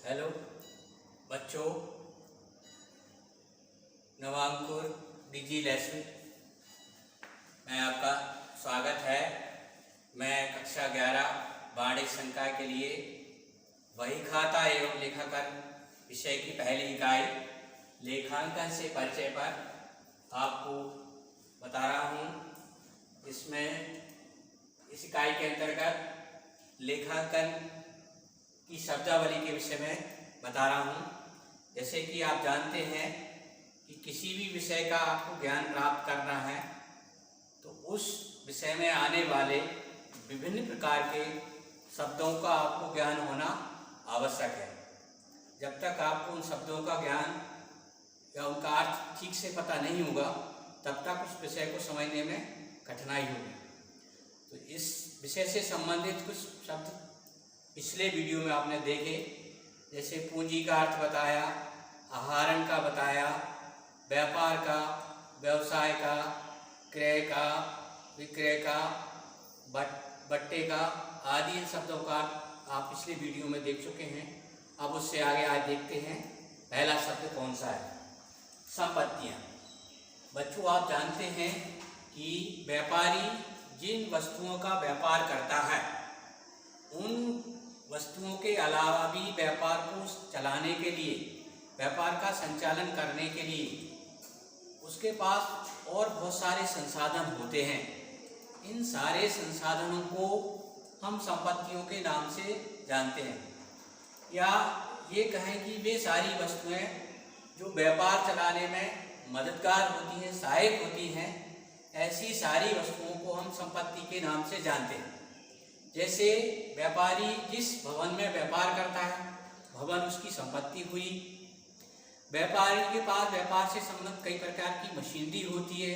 Hello बच्चों, नवांकुर डिजी lesson में आपका स्वागत है। मैं कक्षा 11 वाणिज्य संकाय के लिए वही खाता एवं लेखांकन विषय की पहली इकाई लेखांकन से परिचय पर आपको बता रहा हूँ। इसमें इस इकाई के अंतर्गत लेखांकन की शब्दावली के विषय में बता रहा हूँ। जैसे कि आप जानते हैं कि किसी भी विषय का आपको ज्ञान प्राप्त करना है तो उस विषय में आने वाले विभिन्न प्रकार के शब्दों का आपको ज्ञान होना आवश्यक है। जब तक आपको उन शब्दों का ज्ञान या उनका अर्थ ठीक से पता नहीं होगा तब तक उस विषय को समझने में कठिनाई होगी। तो इस विषय से संबंधित कुछ शब्द पिछले वीडियो में आपने देखे, जैसे पूंजी का अर्थ बताया, आहरण का बताया, व्यापार का, व्यवसाय का, क्रय का, विक्रय का, बट्टे का आदि इन शब्दों का आप पिछले वीडियो में देख चुके हैं। अब उससे आगे आज देखते हैं पहला शब्द कौन सा है। संपत्तियाँ। बच्चों, आप जानते हैं कि व्यापारी जिन वस्तुओं का व्यापार करता है उन वस्तुओं के अलावा भी व्यापार को चलाने के लिए, व्यापार का संचालन करने के लिए उसके पास और बहुत सारे संसाधन होते हैं। इन सारे संसाधनों को हम संपत्तियों के नाम से जानते हैं, या ये कहें कि वे सारी वस्तुएं जो व्यापार चलाने में मददगार होती हैं, सहायक होती हैं, ऐसी सारी वस्तुओं को हम संपत्ति के नाम से जानते हैं। जैसे व्यापारी जिस भवन में व्यापार करता है, भवन उसकी संपत्ति हुई। व्यापारी के पास व्यापार से संबंधित कई प्रकार की मशीनरी होती है,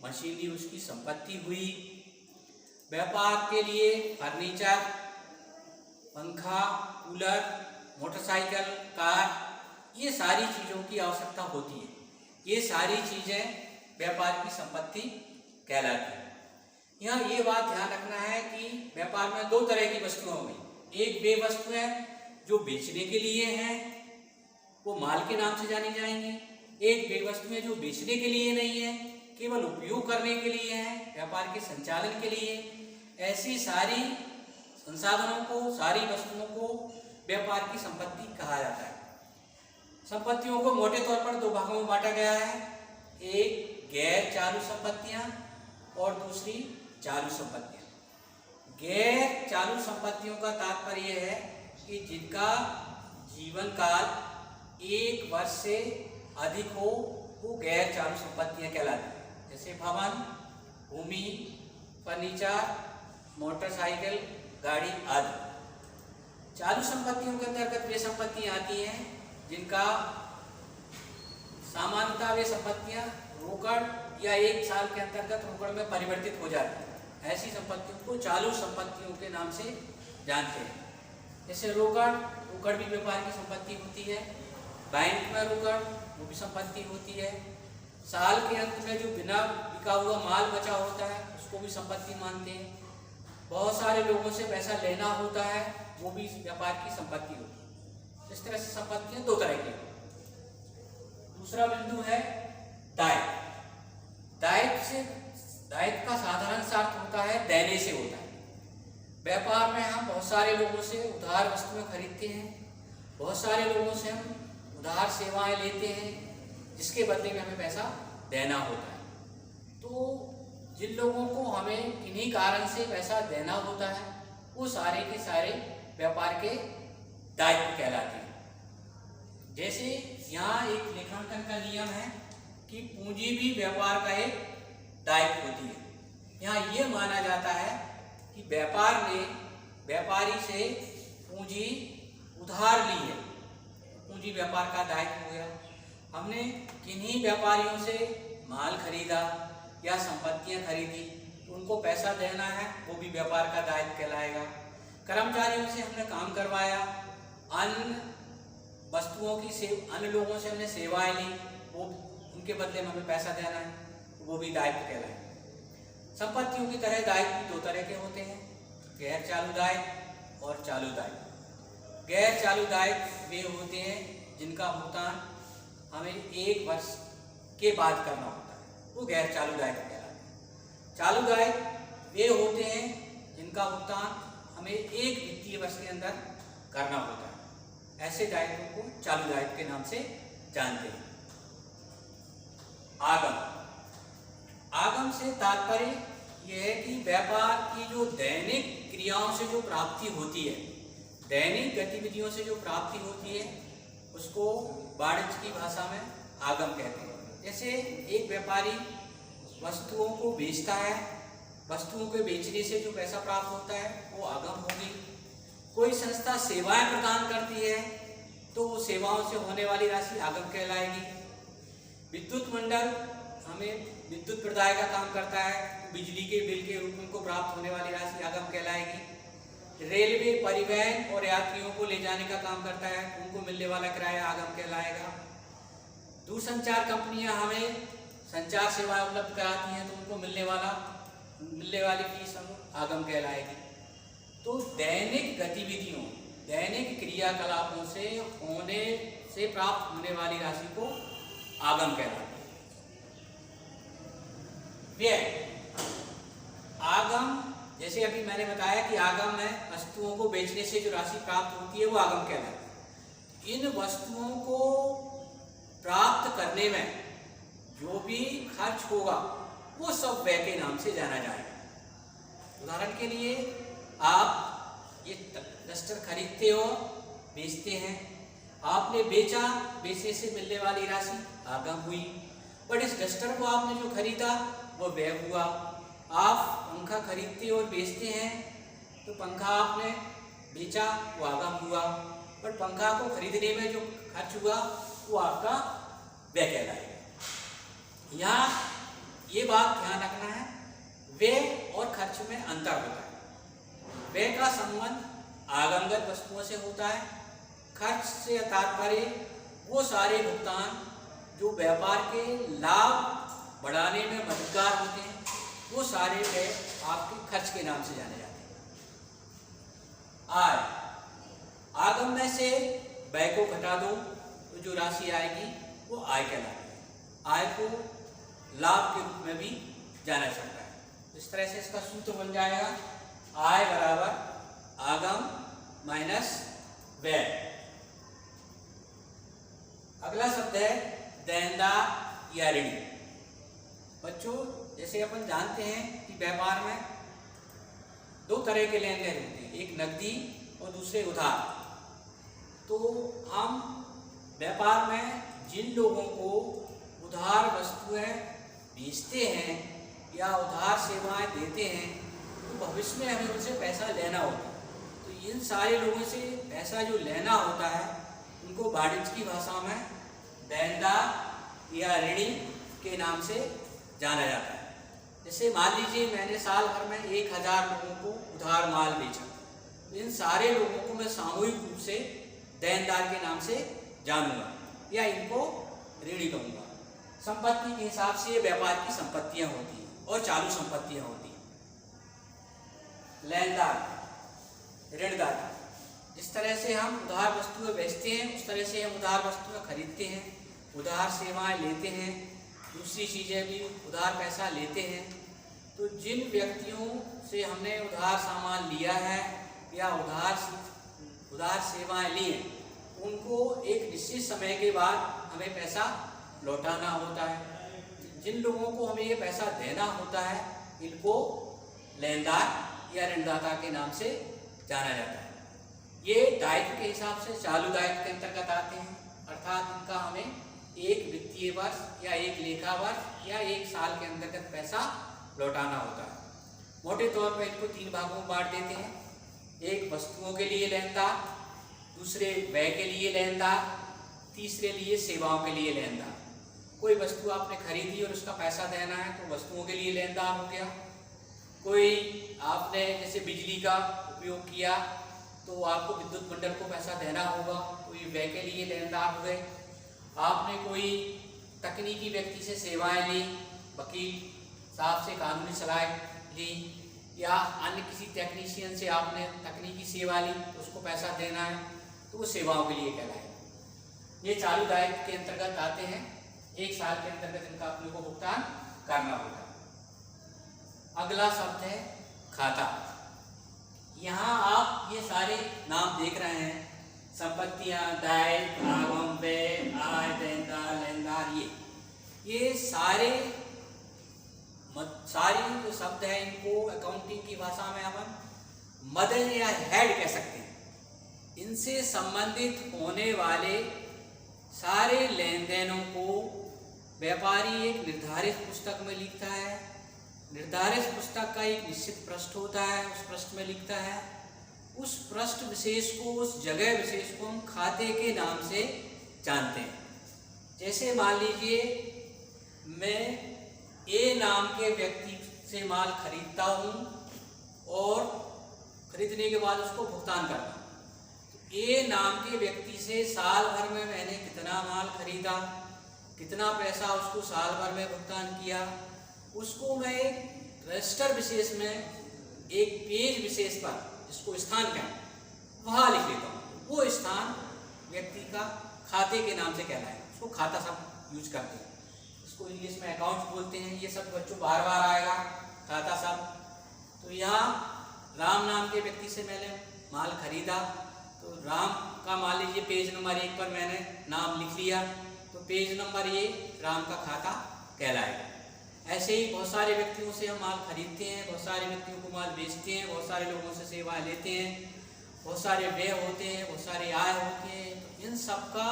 मशीनरी उसकी संपत्ति हुई। व्यापार के लिए फर्नीचर, पंखा, कूलर, मोटरसाइकिल, कार, ये सारी चीज़ों की आवश्यकता होती है। ये सारी चीज़ें व्यापार की संपत्ति कहलाती है। यहाँ ये बात ध्यान रखना है कि व्यापार में दो तरह की वस्तुएं होंगी। एक वे वस्तुएं जो बेचने के लिए हैं, वो माल के नाम से जानी जाएंगी। एक वे वस्तुएं जो बेचने के लिए नहीं है, केवल उपयोग करने के लिए हैं, व्यापार के संचालन के लिए। ऐसी सारी संसाधनों को, सारी वस्तुओं को व्यापार की संपत्ति कहा जाता है। संपत्तियों को मोटे तौर पर दो भागों में बांटा गया है। एक गैर चालू संपत्तियां और दूसरी चालू संपत्तियां। गैर चालू संपत्तियों का तात्पर्य है कि जिनका जीवन काल 1 वर्ष से अधिक हो, वो गैर चालू संपत्तियां कहलाती हैं। जैसे भवन, भूमि, फर्नीचर, मोटरसाइकिल, गाड़ी आदि। चालू संपत्तियों के अंतर्गत वे संपत्तियां आती हैं जिनका सामान्यतः वे संपत्तियां रोकड़ या 1 साल के अंतर्गत रोकड़ में परिवर्तित हो जाती है। ऐसी संपत्तियों को चालू संपत्तियों के नाम से जानते हैं। जैसे रोकड़ भी व्यापार की संपत्ति होती है। बैंक में रोकड़, वो भी संपत्ति होती है। साल के अंत में जो बिना बिका हुआ माल बचा होता है उसको भी संपत्ति मानते हैं। बहुत सारे लोगों से पैसा लेना होता है, वो भी व्यापार की संपत्ति होती है। इस तरह से संपत्तियां दो तरह की। दूसरा बिंदु है दायित्व। दायित्व का साधारण सा अर्थ होता है देने से होता है। व्यापार में हम बहुत सारे लोगों से उधार वस्तुएं खरीदते हैं, बहुत सारे लोगों से हम उधार सेवाएं लेते हैं, जिसके बदले में हमें पैसा देना होता है। तो जिन लोगों को हमें किन्हीं कारण से पैसा देना होता है, वो सारे के सारे व्यापार के दायित्व कहलाते हैं। जैसे यहाँ एक लेखांकन का नियम है कि पूंजी भी व्यापार का एक दायित्व होती है। यहाँ ये माना जाता है कि व्यापार ने व्यापारी से पूंजी उधार ली है, पूंजी व्यापार का दायित्व हो गया। हमने किन्हीं व्यापारियों से माल खरीदा या संपत्तियां खरीदी तो उनको पैसा देना है, वो भी व्यापार का दायित्व कहलाएगा। कर्मचारियों से हमने काम करवाया, अन्य वस्तुओं की अन्य लोगों से हमने सेवाएं ली, वो उनके बदले में हमें पैसा देना है, वो भी दायित्व कहलाएगा। संपत्तियों की तरह दायित्व दो तरह के होते हैं, गैर चालू दायित्व और चालू दायित्व। गैर चालू दायित्व वे होते हैं जिनका भुगतान हमें 1 वर्ष के बाद करना होता है, वो गैर चालू दायित्व कहलाते हैं। चालू दायित्व वे होते हैं जिनका भुगतान हमें 1 वित्तीय वर्ष के अंदर करना होता है। ऐसे दायित्वों को चालू दायित्व के नाम से जानते हैं। आगम से तात्पर्य यह है कि व्यापार की जो दैनिक क्रियाओं से जो प्राप्ति होती है, दैनिक गतिविधियों से जो प्राप्ति होती है, उसको वाणिज्य की भाषा में आगम कहते हैं। जैसे एक व्यापारी वस्तुओं को बेचता है, वस्तुओं के बेचने से जो पैसा प्राप्त होता है वो आगम होगी। कोई संस्था सेवाएं प्रदान करती है तो वो सेवाओं से होने वाली राशि आगम कहलाएगी। विद्युत मंडल हमें विद्युत प्रदाय का काम करता है, बिजली के बिल के रूप में उनको प्राप्त होने वाली राशि आगम कहलाएगी। रेलवे परिवहन और यात्रियों को ले जाने का काम करता है, उनको मिलने वाला किराया आगम कहलाएगा। दूरसंचार कंपनियां हमें संचार सेवाएं उपलब्ध कराती हैं तो उनको मिलने वाली फीस आगम कहलाएगी। तो दैनिक गतिविधियों, दैनिक क्रियाकलापों से प्राप्त होने वाली राशि को आगम कहलाती है। व्यय, आगम, जैसे अभी मैंने बताया कि आगम में वस्तुओं को बेचने से जो राशि प्राप्त होती है वो आगम कहलाती है। इन वस्तुओं को प्राप्त करने में जो भी खर्च होगा वो सब व्यय के नाम से जाना जाएगा। उदाहरण के लिए आप ये डस्टर खरीदते हो, बेचते हैं, आपने बेचा, बेचने से मिलने वाली राशि आगम हुई। बट इस डस्टर को आपने जो खरीदा वो व्यय हुआ। आप पंखा खरीदते और बेचते हैं तो पंखा आपने बेचा, वो आगम हुआ। बट पंखा को खरीदने में जो खर्च हुआ वो आपका व्यय कहलाएगा। यहाँ ये बात ध्यान रखना है, व्यय और खर्च में अंतर होता है। व्यय का संबंध आगमगत वस्तुओं से होता है। खर्च से तात्पर्य वो सारे भुगतान जो व्यापार के लाभ बढ़ाने में मददगार होते हैं, वो सारे व्यय आपके खर्च के नाम से जाने जाते हैं। आय, आगम में से व्यय को घटा दो तो जो राशि आएगी वो आय कहलाती है। आय को लाभ के रूप में भी जाना जाता है। इस तरह से इसका सूत्र बन जाएगा, आय बराबर आगम माइनस व्यय। अगला शब्द है देनदार या ऋणी। बच्चों, जैसे अपन जानते हैं कि व्यापार में 2 तरह के लेन देन होते हैं, एक नकदी और दूसरे उधार। तो हम व्यापार में जिन लोगों को उधार वस्तुएं बेचते हैं या उधार सेवाएं देते हैं तो भविष्य में हमें उनसे पैसा लेना होता है। तो इन सारे लोगों से पैसा जो लेना होता है उनको वाणिज्य की भाषा में देनदार या ऋणी के नाम से जाना जाता है। जैसे मान लीजिए मैंने साल भर में 1000 लोगों को उधार माल बेचा, इन सारे लोगों को मैं सामूहिक रूप से देनदार के नाम से जानूंगा या इनको ऋणी कहूँगा। संपत्ति के हिसाब से ये व्यापार की संपत्तियां होती हैं और चालू संपत्तियां होती हैं। लेनदार, ऋणदाता, जिस तरह से हम उधार वस्तुएं बेचते हैं उस तरह से हम उधार वस्तुएं खरीदते हैं, उधार सेवाएं लेते हैं, दूसरी चीज़ें भी उधार पैसा लेते हैं। तो जिन व्यक्तियों से हमने उधार सामान लिया है या उधार सेवाएं ली हैं उनको एक निश्चित समय के बाद हमें पैसा लौटाना होता है। जिन लोगों को हमें ये पैसा देना होता है इनको लेनदार या ऋणदाता के नाम से जाना जाता है। ये दायित्व के हिसाब से चालू दायित्व के अंतर्गत आते हैं, अर्थात इनका हमें एक वित्तीय वर्ष या एक लेखा वर्ष या एक साल के अंतर्गत पैसा लौटाना होता है। मोटे तौर पर इनको 3 भागों में बांट देते हैं। एक वस्तुओं के लिए लेनदार, दूसरे व्यय के लिए लेनदार, तीसरे लिए सेवाओं के लिए लेनदार। कोई वस्तु आपने खरीदी और उसका पैसा देना है तो वस्तुओं के लिए लेनदार हो गया। कोई आपने जैसे बिजली का उपयोग किया तो आपको विद्युत मंडल को पैसा देना होगा तो ये व्यय के लिए लेनदार हो गए। आपने कोई तकनीकी व्यक्ति से सेवाएं ली, वकील साहब से कानूनी सलाह ली या अन्य किसी टेक्नीशियन से आपने तकनीकी सेवा ली तो उसको पैसा देना है तो वो सेवाओं के लिए कहलाएगा। ये चालू दायित्व के अंतर्गत आते हैं, 1 साल के अंतर्गत इनका अपने को भुगतान करना होगा। अगला शब्द है खाता। यहाँ आप ये सारे नाम देख रहे हैं, संपत्तियां, दायित्व, आगम, व्यय, आय, देनदार, लेनदार, ये सारे जो शब्द है इनको अकाउंटिंग की भाषा में हम मदर या हेड कह सकते हैं। इनसे संबंधित होने वाले सारे लेन देनों को व्यापारी एक निर्धारित पुस्तक में लिखता है। निर्धारित पुस्तक का एक निश्चित पृष्ठ होता है, उस पृष्ठ में लिखता है। उस पृष्ठ विशेष को, उस जगह विशेष को हम खाते के नाम से जानते हैं। जैसे मान लीजिए मैं ए नाम के व्यक्ति से माल खरीदता हूँ और खरीदने के बाद उसको भुगतान करता हूँ। ए नाम के व्यक्ति से साल भर में मैंने कितना माल खरीदा, कितना पैसा उसको साल भर में भुगतान किया, उसको मैं एक रजिस्टर विशेष में एक पेज विशेष पर, जिसको स्थान कहें, वहाँ लिख लेता हूँ। वो स्थान व्यक्ति का खाते के नाम से कहलाएगा, उसको खाता शब्द यूज करते हैं। इसको इंग्लिश में अकाउंट्स बोलते हैं। ये सब बच्चों बार बार आएगा खाता शब्द। तो यहाँ राम नाम के व्यक्ति से मैंने माल खरीदा, तो राम का मान लीजिए पेज नंबर 1 पर मैंने नाम लिख लिया, तो पेज नंबर ये राम का खाता कहलाएगा। ऐसे ही बहुत सारे व्यक्तियों से हम माल खरीदते हैं, बहुत सारे व्यक्तियों को माल बेचते हैं, बहुत सारे लोगों से सेवाएं लेते हैं, बहुत सारे व्यय होते हैं, बहुत सारे आय होते हैं। तो इन सब का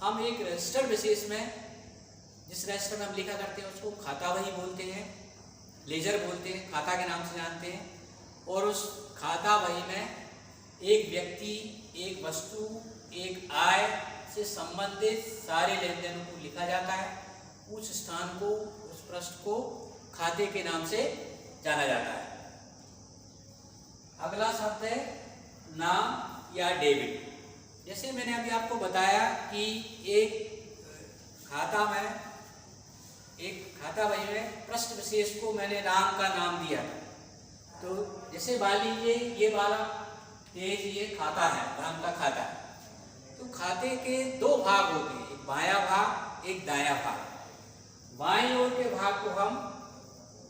हम एक रजिस्टर विशेष में, जिस रजिस्टर में हम लिखा करते हैं उसको खाता बही बोलते हैं, लेजर बोलते हैं, खाता के नाम से जानते हैं। और उस खाता बही में एक व्यक्ति, एक वस्तु, एक आय से संबंधित सारे लेन देनों को लिखा जाता है। उस स्थान को, उस पृष्ठ को खाते के नाम से जाना जाता है। अगला शब्द है नाम या डेबिट। जैसे मैंने अभी आपको बताया कि एक खाता बही में पृष्ठ विशेष को मैंने राम का नाम दिया था। तो जैसे मान लीजिए ये वाला पेज, ये खाता है, राम का खाता है। तो खाते के 2 भाग होते हैं, एक बायां भाग, एक दायां भाग। बाईं ओर के भाग को हम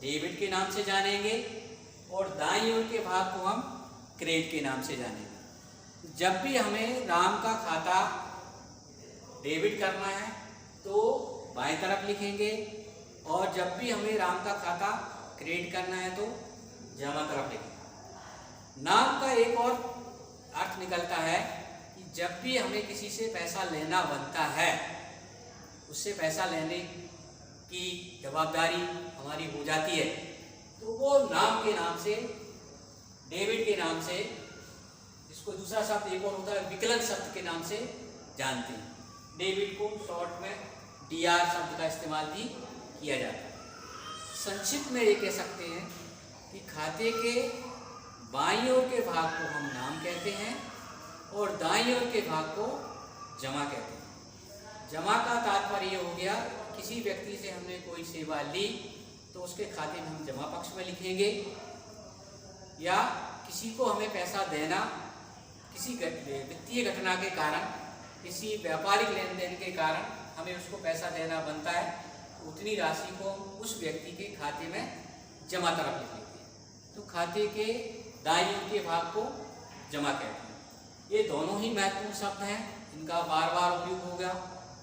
डेबिट के नाम से जानेंगे और दाईं ओर के भाग को हम क्रेडिट के नाम से जानेंगे। जब भी हमें राम का खाता डेबिट करना है तो बाएं तरफ लिखेंगे, और जब भी हमें राम का खाता क्रेडिट करना है तो जमा तरफ लिखेंगे। नाम का एक और अर्थ निकलता है कि जब भी हमें किसी से पैसा लेना बनता है, उससे पैसा लेने की जवाबदारी हमारी हो जाती है, तो वो नाम के नाम से, डेबिट के नाम से, इसको दूसरा शब्द एक और होता है विकलन शब्द के नाम से जानते हैं। डेबिट को शॉर्ट में DR शब्द का इस्तेमाल भी किया जाता है। संक्षिप्त में ये कह सकते हैं कि खाते के बाईं ओर के भाग को हम नाम कहते हैं और दाईं ओर के भाग को जमा कहते हैं। जमा का तात्पर्य ये हो गया, किसी व्यक्ति से हमने कोई सेवा ली तो उसके खाते में हम जमा पक्ष में लिखेंगे, या किसी को हमें पैसा देना, किसी वित्तीय घटना के कारण, किसी व्यापारिक लेन देन के कारण हमें उसको पैसा देना बनता है, उतनी राशि को उस व्यक्ति के खाते में जमा तरफ लिख लेते हैं। तो खाते के दाईं ओर के भाग को जमा कहते हैं। ये दोनों ही महत्वपूर्ण शब्द हैं, इनका बार बार उपयोग होगा।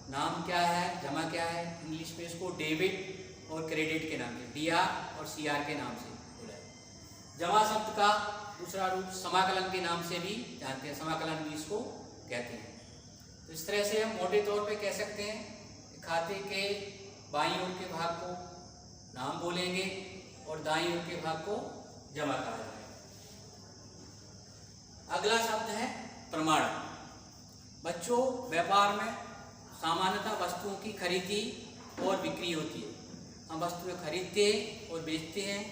नाम क्या है, जमा क्या है, इंग्लिश में इसको डेबिट और क्रेडिट के नाम से, DR और CR के नाम से बोला है। जमा शब्द का दूसरा रूप समाकलन के नाम से भी जानते हैं, समाकलन भी इसको कहते हैं। तो इस तरह से हम मोटे तौर पे कह सकते हैं कि खाते के बाईं ओर के भाग को नाम बोलेंगे और दाईं ओर के भाग को जमा कहा जाएगा। अगला शब्द है प्रमाण। बच्चों, व्यापार में सामान्यतः वस्तुओं की खरीदी और बिक्री होती है। हम वस्तुएं खरीदते और बेचते हैं,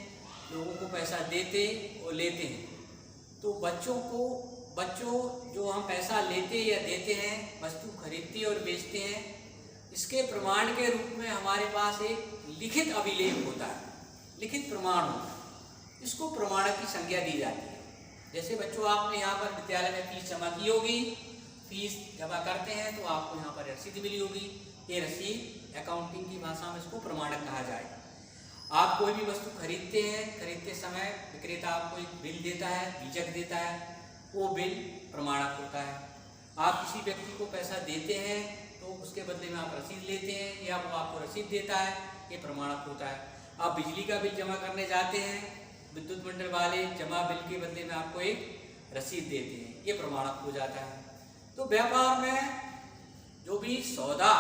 लोगों को पैसा देते और लेते हैं। तो बच्चों जो हम पैसा लेते या देते हैं, वस्तु खरीदते और बेचते हैं, इसके प्रमाण के रूप में हमारे पास एक लिखित अभिलेख होता है, लिखित प्रमाण होता है। इसको प्रमाणक की संज्ञा दी जाती है। जैसे बच्चों, आपने यहाँ पर विद्यालय में फीस जमा की होगी, फीस जमा करते हैं तो आपको यहाँ पर रसीद मिली होगी। ये रसीद अकाउंटिंग की भाषा में इसको प्रमाणक कहा जाएगा। आप कोई भी वस्तु खरीदते हैं, खरीदते समय विक्रेता आपको एक बिल देता है, बीजक देता है, वो बिल प्रमाणक होता है। आप किसी व्यक्ति को पैसा देते हैं तो उसके बदले में आप रसीद लेते हैं या वो आपको रसीद देता है, ये प्रमाणक होता है। आप बिजली का बिल जमा करने जाते हैं, विद्युत मंडल वाले जमा बिल के बदले में आपको एक रसीद देते हैं, ये प्रमाणक हो जाता है। तो व्यापार में जो भी सौदा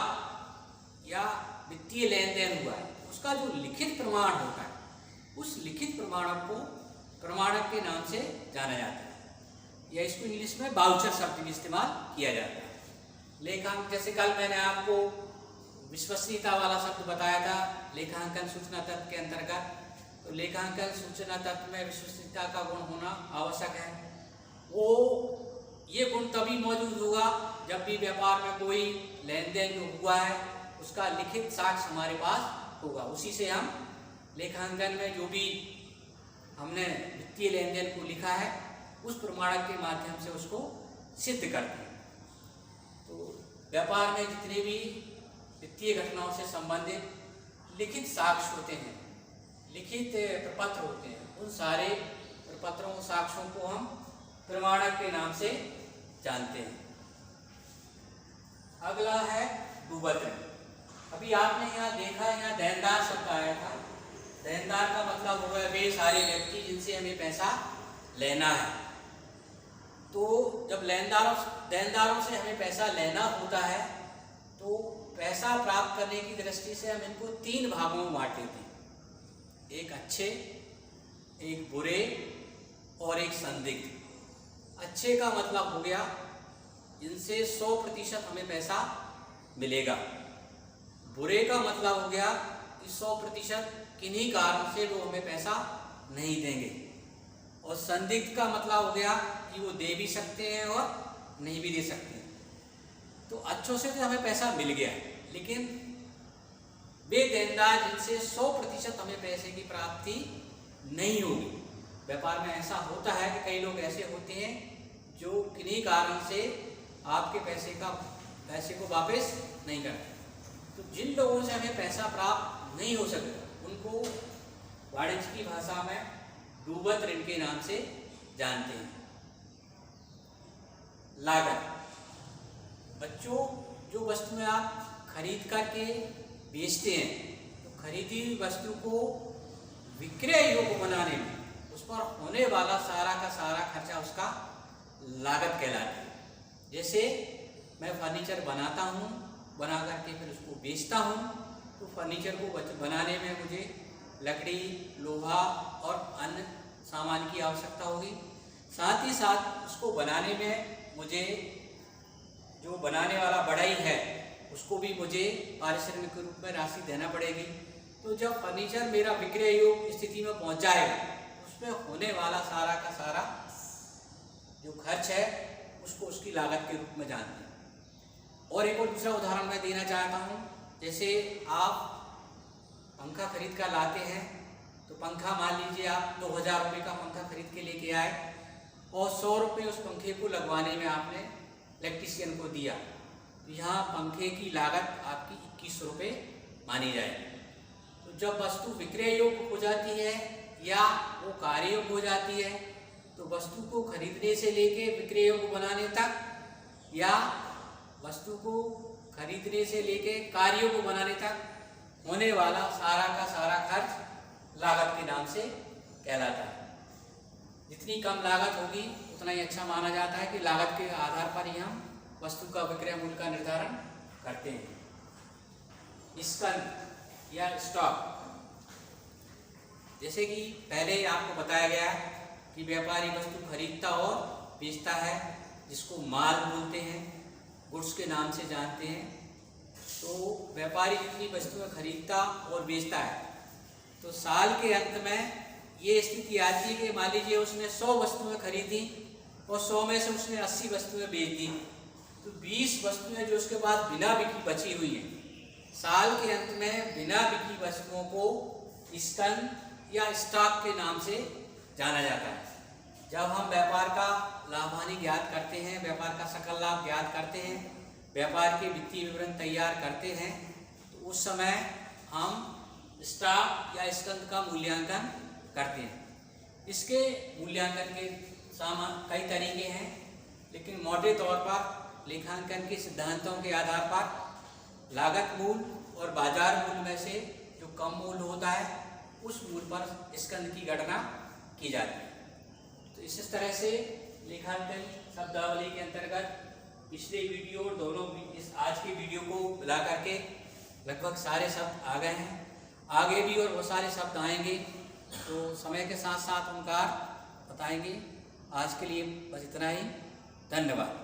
या वित्तीय लेन देन हुआ है उसका जो लिखित प्रमाण होता है, उस लिखित प्रमाणक को प्रमाणक के नाम से जाना जाता है, या इसको इंग्लिश में वाउचर शब्द भी इस्तेमाल किया जाता है। लेखांकन, जैसे कल मैंने आपको विश्वसनीयता वाला शब्द बताया था लेखांकन सूचना तत्व के अंतर्गत, तो लेखांकन सूचना तत्व में विश्वसनीयता का गुण होना आवश्यक है। वो ये गुण तभी मौजूद होगा जब भी व्यापार में कोई लेन देन जो हुआ है उसका लिखित साक्ष्य हमारे पास होगा। उसी से हम लेखांकन में जो भी हमने वित्तीय लेन देन को लिखा है उस प्रमाणक के माध्यम से उसको सिद्ध करते हैं। तो व्यापार में जितने भी वित्तीय घटनाओं से संबंधित लिखित साक्ष्य होते हैं, लिखित प्रपत्र होते हैं, उन सारे प्रपत्रों साक्ष्यों को हम प्रमाणक के नाम से जानते हैं। अगला है डूबत ऋण। अभी आपने यहाँ देखा, यहाँ देनदार शब्द आया था। देनदार का मतलब हुआ वे सारे व्यक्ति जिनसे हमें पैसा लेना है। तो जब देनदारों से हमें पैसा लेना होता है तो पैसा प्राप्त करने की दृष्टि से हम इनको 3 भागों में बांट देते हैं, एक अच्छे, एक बुरे और एक संदिग्ध। अच्छे का मतलब हो गया इनसे 100% हमें पैसा मिलेगा। बुरे का मतलब हो गया कि 100% किन्हीं कारण से वो हमें पैसा नहीं देंगे। और संदिग्ध का मतलब हो गया कि वो दे भी सकते हैं और नहीं भी दे सकते हैं। तो अच्छों से तो हमें पैसा मिल गया, लेकिन वे देनदार जिनसे 100% हमें पैसे की प्राप्ति नहीं होगी। व्यापार में ऐसा होता है कि कई लोग ऐसे होते हैं जो किन्हीं कारण से आपके पैसे को वापस नहीं करते। तो जिन लोगों से हमें पैसा प्राप्त नहीं हो सकता उनको वाणिज्य की भाषा में डूबत ऋण के नाम से जानते हैं। लागत, बच्चों जो वस्तुएं आप खरीद करके बेचते हैं तो खरीदी हुई वस्तु को विक्रय योग्य बनाने में उस पर होने वाला सारा का सारा खर्चा उसका लागत कहलाता है। जैसे मैं फर्नीचर बनाता हूँ, बना करके फिर उसको बेचता हूँ, तो फर्नीचर को बनाने में मुझे लकड़ी, लोहा और अन्य सामान की आवश्यकता होगी। साथ ही साथ उसको बनाने में मुझे जो बनाने वाला बढ़ई है उसको भी मुझे पारिश्रमिक के रूप में राशि देना पड़ेगी। तो जब फर्नीचर मेरा विक्रय योग्य स्थिति में पहुँच जाएगा उसमें होने वाला सारा का सारा जो खर्च है उसको उसकी लागत के रूप में जानते हैं। और एक और दूसरा उदाहरण मैं देना चाहता हूँ। जैसे आप पंखा खरीद कर लाते हैं, तो पंखा मान लीजिए आप 2000 रुपये का पंखा खरीद के लेके आए और 100 रुपये उस पंखे को लगवाने में आपने इलेक्ट्रीशियन को दिया, तो यहाँ पंखे की लागत आपकी 21 रुपये मानी जाएगी। तो जब वस्तु विक्रय योग्य हो जाती है या वो कार्य योग्य हो जाती है तो वस्तु को खरीदने से लेके विक्रय योग्य बनाने तक या वस्तु को खरीदने से लेके कार्य योग्य बनाने तक होने वाला सारा का सारा खर्च लागत के नाम से कहलाता है। जितनी कम लागत होगी उतना ही अच्छा माना जाता है कि लागत के आधार पर ही हम वस्तु का विक्रय मूल्य का निर्धारण करते हैं। स्कंद या स्टॉक, जैसे कि पहले आपको बताया गया कि व्यापारी वस्तु खरीदता और बेचता है, जिसको माल बोलते हैं, गुड्स के नाम से जानते हैं। तो व्यापारी जितनी वस्तुएं खरीदता और बेचता है तो साल के अंत में ये स्थिति आती है कि मान लीजिए उसने 100 वस्तुएं खरीदी और 100 में से उसने 80 वस्तुएं बेच दी, तो 20 वस्तुएं जो उसके बाद बिना बिकी बची हुई हैं, साल के अंत में बिना बिकी वस्तुओं को स्कंद या स्टॉक के नाम से जाना जाता है। जब हम व्यापार का लाभ हानि ज्ञात करते हैं, व्यापार का सकल लाभ ज्ञात करते हैं, व्यापार के वित्तीय विवरण तैयार करते हैं, तो उस समय हम स्टॉक या स्कंद का मूल्यांकन करते हैं। इसके मूल्यांकन के कई तरीके हैं, लेकिन मोटे तौर पर लेखांकन के सिद्धांतों के आधार पर लागत मूल और बाजार मूल में से जो कम मूल होता है उस मूल पर स्कंद की गणना की जाती है। तो इस तरह से लेखांकन शब्दावली के अंतर्गत पिछले वीडियो और दोनों इस आज के वीडियो को मिला करके लगभग सारे शब्द आ गए हैं। आगे भी और बहुत सारे शब्द आएंगे, तो समय के साथ साथ उनका बताएंगे। आज के लिए बस इतना ही। धन्यवाद।